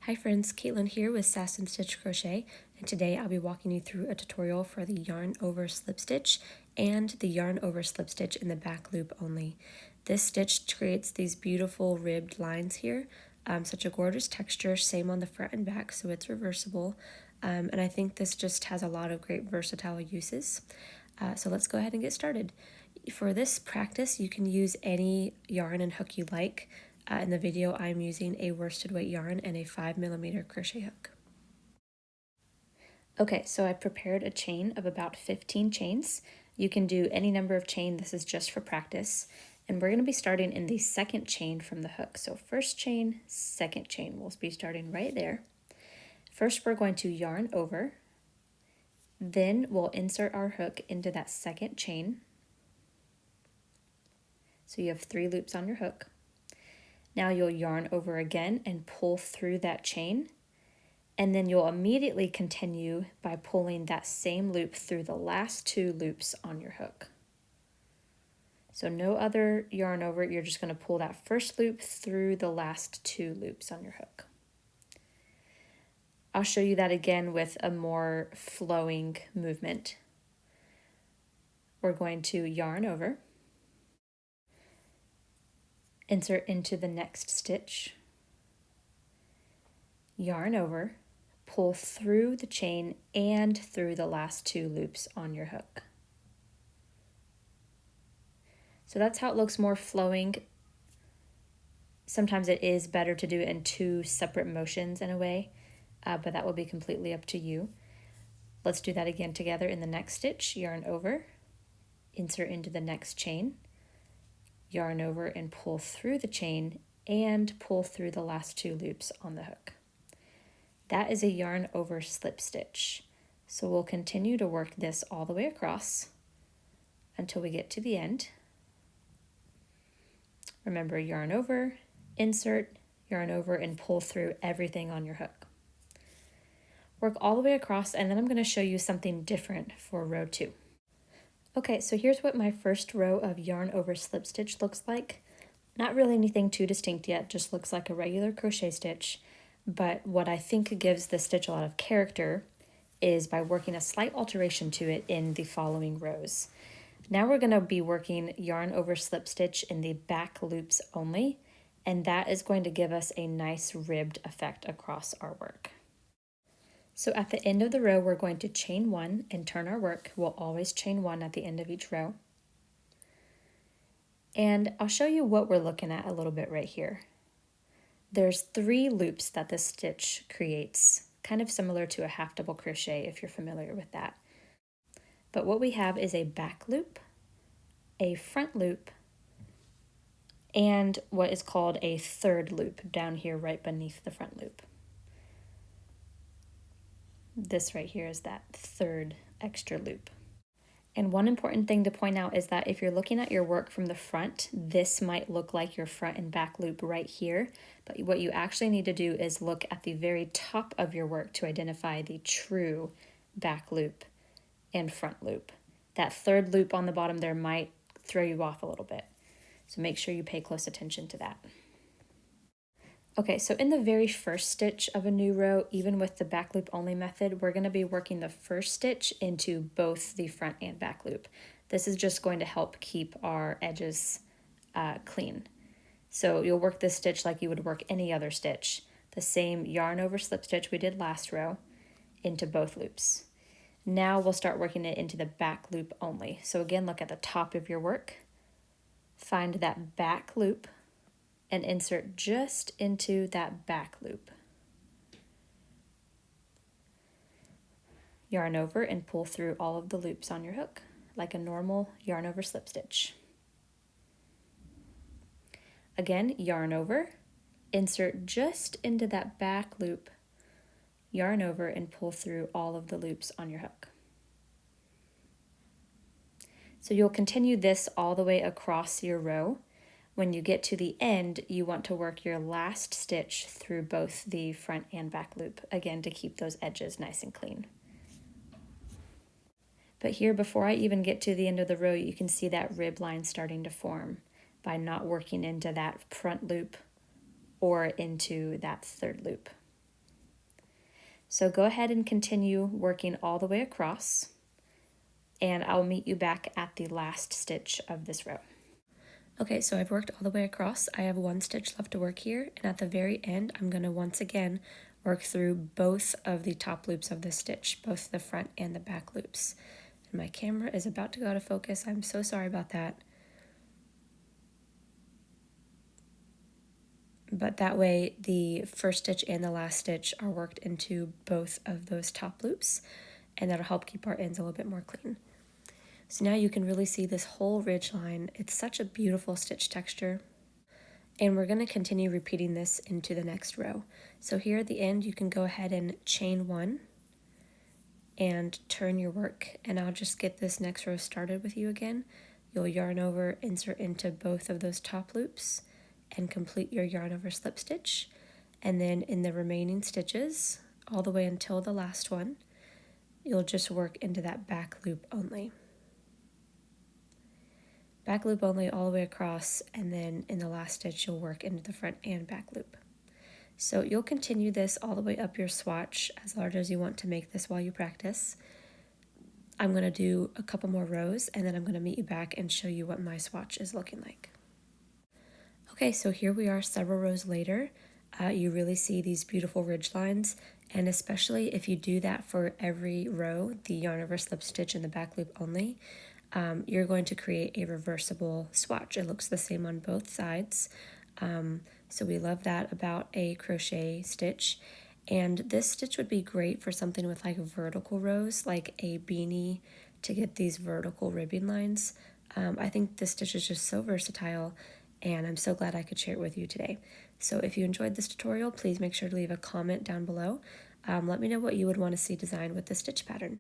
Hi friends, Caitlin here with Sass and Stitch Crochet, and today I'll be walking you through a tutorial for the yarn over slip stitch and the yarn over slip stitch in the back loop only. This stitch creates these beautiful ribbed lines here, such a gorgeous texture, same on the front and back, so it's reversible, and I think this just has a lot of great versatile uses. So let's go ahead and get started. For this practice, you can use any yarn and hook you like. In the video, I'm using a worsted weight yarn and a 5mm crochet hook. Okay, so I prepared a chain of about 15 chains. You can do any number of chain, this is just for practice. And we're gonna be starting in the second chain from the hook. So first chain, second chain, we'll be starting right there. First, we're going to yarn over, then we'll insert our hook into that second chain. So you have 3 loops on your hook. Now you'll yarn over again and pull through that chain, and then you'll immediately continue by pulling that same loop through the last 2 loops on your hook. So no other yarn over, you're just going to pull that first loop through the last 2 loops on your hook. I'll show you that again with a more flowing movement. We're going to yarn over, insert into the next stitch, yarn over, pull through the chain and through the last 2 loops on your hook. So that's how it looks more flowing. Sometimes it is better to do it in 2 separate motions in a way, but that will be completely up to you. Let's do that again together in the next stitch. Yarn over, insert into the next chain, yarn over and pull through the chain and pull through the last 2 loops on the hook. That is a yarn over slip stitch. So we'll continue to work this all the way across until we get to the end. Remember, yarn over, insert, yarn over, and pull through everything on your hook. Work all the way across, and then I'm going to show you something different for row 2. Okay, so here's what my first row of yarn over slip stitch looks like. Not really anything too distinct yet, just looks like a regular crochet stitch. But what I think gives this stitch a lot of character is by working a slight alteration to it in the following rows. Now we're going to be working yarn over slip stitch in the back loops only, and that is going to give us a nice ribbed effect across our work. So at the end of the row, we're going to chain 1 and turn our work. We'll always chain 1 at the end of each row. And I'll show you what we're looking at a little bit right here. There's 3 loops that this stitch creates, kind of similar to a half double crochet if you're familiar with that. But what we have is a back loop, a front loop, and what is called a third loop down here right beneath the front loop. This right here is that third extra loop. And one important thing to point out is that if you're looking at your work from the front, this might look like your front and back loop right here, but what you actually need to do is look at the very top of your work to identify the true back loop and front loop. That third loop on the bottom there might throw you off a little bit, so make sure you pay close attention to that. Okay, so in the very first stitch of a new row, even with the back loop only method, we're going to be working the first stitch into both the front and back loop. This is just going to help keep our edges clean. So you'll work this stitch like you would work any other stitch, the same yarn over slip stitch we did last row into both loops. Now we'll start working it into the back loop only. So again, look at the top of your work, find that back loop, and insert just into that back loop. Yarn over and pull through all of the loops on your hook, like a normal yarn over slip stitch. Again, yarn over, insert just into that back loop, yarn over and pull through all of the loops on your hook. So you'll continue this all the way across your row. When you get to the end, you want to work your last stitch through both the front and back loop, again to keep those edges nice and clean. But here, before I even get to the end of the row, you can see that rib line starting to form by not working into that front loop or into that third loop. So go ahead and continue working all the way across, and I'll meet you back at the last stitch of this row. Okay, so I've worked all the way across. I have one stitch left to work here, and at the very end, I'm going to once again work through both of the top loops of the stitch, both the front and the back loops. And my camera is about to go out of focus. I'm so sorry about that. But that way, the first stitch and the last stitch are worked into both of those top loops, and that'll help keep our ends a little bit more clean. So now you can really see this whole ridge line. It's such a beautiful stitch texture. And we're going to continue repeating this into the next row. So here at the end, you can go ahead and chain one and turn your work. And I'll just get this next row started with you again. You'll yarn over, insert into both of those top loops, and complete your yarn over slip stitch. And then in the remaining stitches, all the way until the last one, you'll just work into that back loop only. Back loop only all the way across, and then in the last stitch you'll work into the front and back loop. So you'll continue this all the way up your swatch, as large as you want to make this while you practice. I'm going to do a couple more rows, and then I'm going to meet you back and show you what my swatch is looking like. Okay, so here we are several rows later. You really see these beautiful ridge lines, and especially if you do that for every row, the yarn over slip stitch in the back loop only, you're going to create a reversible swatch. It looks the same on both sides. So we love that about a crochet stitch. And this stitch would be great for something with like vertical rows, like a beanie, to get these vertical ribbing lines. I think this stitch is just so versatile, and I'm so glad I could share it with you today. So if you enjoyed this tutorial, please make sure to leave a comment down below. Let me know what you would want to see designed with this stitch pattern.